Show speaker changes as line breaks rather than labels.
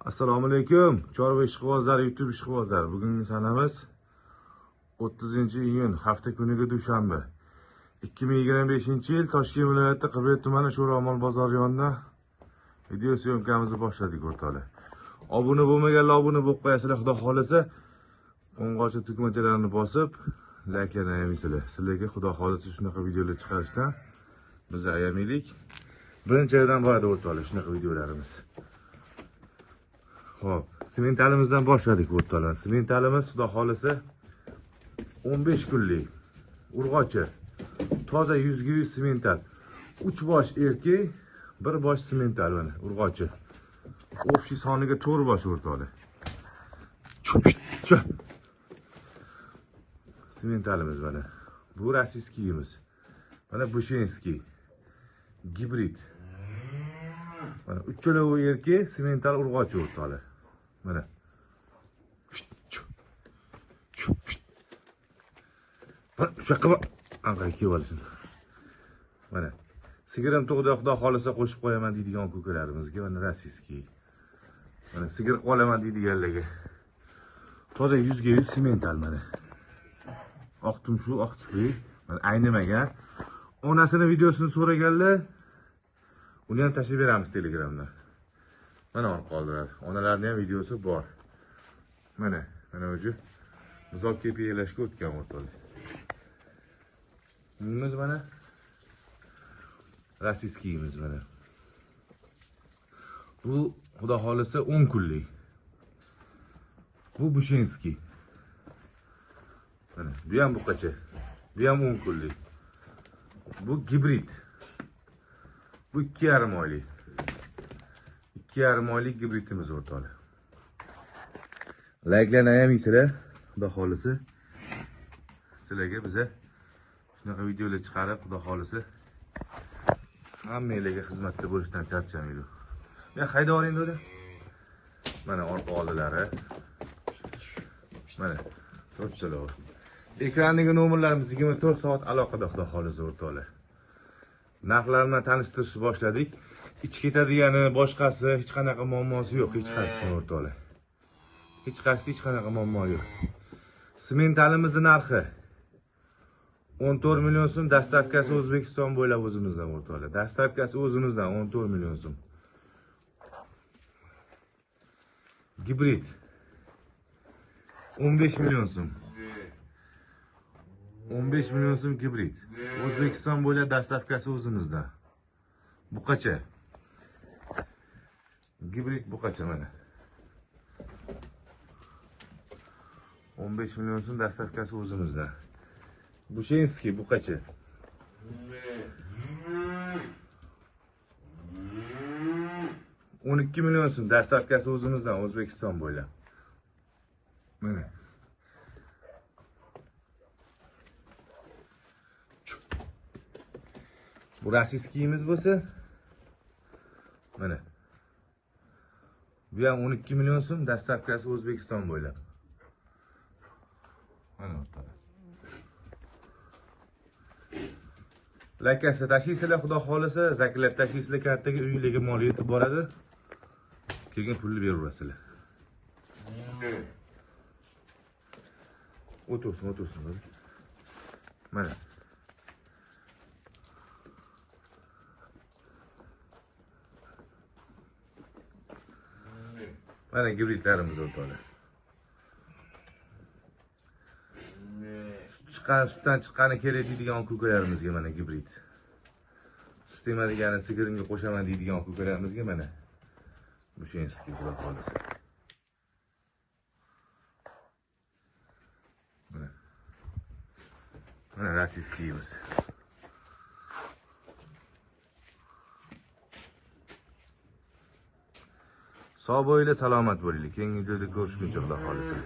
Assalomu alaykum. Chorva ishqibozlari, YouTube ishqibozlari. Bugungi sanamiz 30-iyun, hafta kuniga dushanba. 2025-yil Toshkent viloyati Qibret tumani Sho'romon bozori yonida video syomkamizni boshladik o'rtoqlar. Obuna bo'lmaganlar obuna bo'lib qo'yasizlar, xudo xolisa. Qo'ng'irchoq tugmachalarini bosib, layklarni ayamaysizlar. Sizlarga xudo xolisa shunaqa videolar chiqarishdan biz ayamaylik. Birinchidan bo'ladi o'rtoqlar shunaqa videolarimiz. Xo'p, simentalimizdan boshladik o'rtoqlar. Simentalimiz xudo xolisa 15 kunlik urg'ochi. Toza 100% simental. 3 bosh erkak, 1 bosh simental mana urg'ochi. Общий soniga 4 bosh o'rtoqlar. Simentalimiz mana. Bu rossiyskiyimiz. Mana Bushenskiy. Gibrid. Mana uchalovi erkak simental urg'ochi o'rtoqlar. Mana. Shaqqa anqay kelib mana. Sigirim tug'di xudo xolisa qo'shib qo'yaman deydigan ko'kalarimizga mana rossiyskiy. Mana sigir qolaman deydiganlarga. Toza 100% simental mana. Oq tumshu, oq kiprik, mana aynimagan. Onasini videosini so'raganlar, uni ham tashlab beramiz Telegramda. Mana orqalar. Onalarning ham videosi bor. Mana o'sha muzok kepiyalashga o'tgan o'rtoqlar. Bunimiz mana rossiyskiyimiz mana. Bu xudo xolisa 10 kunlik. Bu Bushenskiy. Mana bu ham buqacha. Bu ham 10 kunlik. Bu gibrid. Bu 2,5 oylik. 2,5 oylik gibridimiz o'rtoqlar. Layklarni ayamaysizlar, xudo xolisa. Sizlarga biza shunaqa videolar chiqarib, xudo xolisa hammanglarga xizmatda bo'lishdan charchamaydi. Men qayda oling dedi? Mana orqa oldilari. Mana to'rtchalar. Ekrandagi nomerlarimiz 24 soat aloqada xudo xolisa o'rtoqlar. Narxlarni tanishtirishni boshladik. Ich ketadigani boshqasi hech qanaqa muammosi yo'q, hech qaysi o'rtoqlar. Hech qanaqa muammo yo'q. Simentalimizning narxi 14 million so'm, dastavkasi O'zbekiston bo'ylab o'zimizdan o'rtoqlar. Dastavkasi o'zimizdan 14 million so'm. Gibrid 15 million so'm. 15 million so'm gibrid. O'zbekiston bo'ylab dastavkasi o'zimizdan. Buqacha. Gibrid buqacha mana. 15 million so'm dastavkasi o'zimizdan. Bushenskiy buqacha. $12 million so'm dastavkasi o'zimizdan O'zbekiston bo'ylab. Mana. Bu rossiyskiyimiz bo'lsa mana. Bu ham 12 million so'm dastavkasi O'zbekiston bo'ylab. Mana o'rtoqlar. Laykasi tashiysizlar, xudo xolisa, zaklab tashiysizlar, kartaga uyingizga mol yetib boradi. Keyin pulni beraverasizlar. O'tursin. Mana. Mana gibridlarimiz o'rtoqlar. Sutdan chiqqani kerak deydigan ko'kalarimizga mana gibrid. Sut emadigani sigirimga qo'shaman deydigan ko'kalarimizga mana Bushenskiy xudo xolisa. Mana rossiyskiyimiz. Sog' bo'linglar, salomat bo'linglar. Keyingi videoda ko'rishguncha xudo xolisa.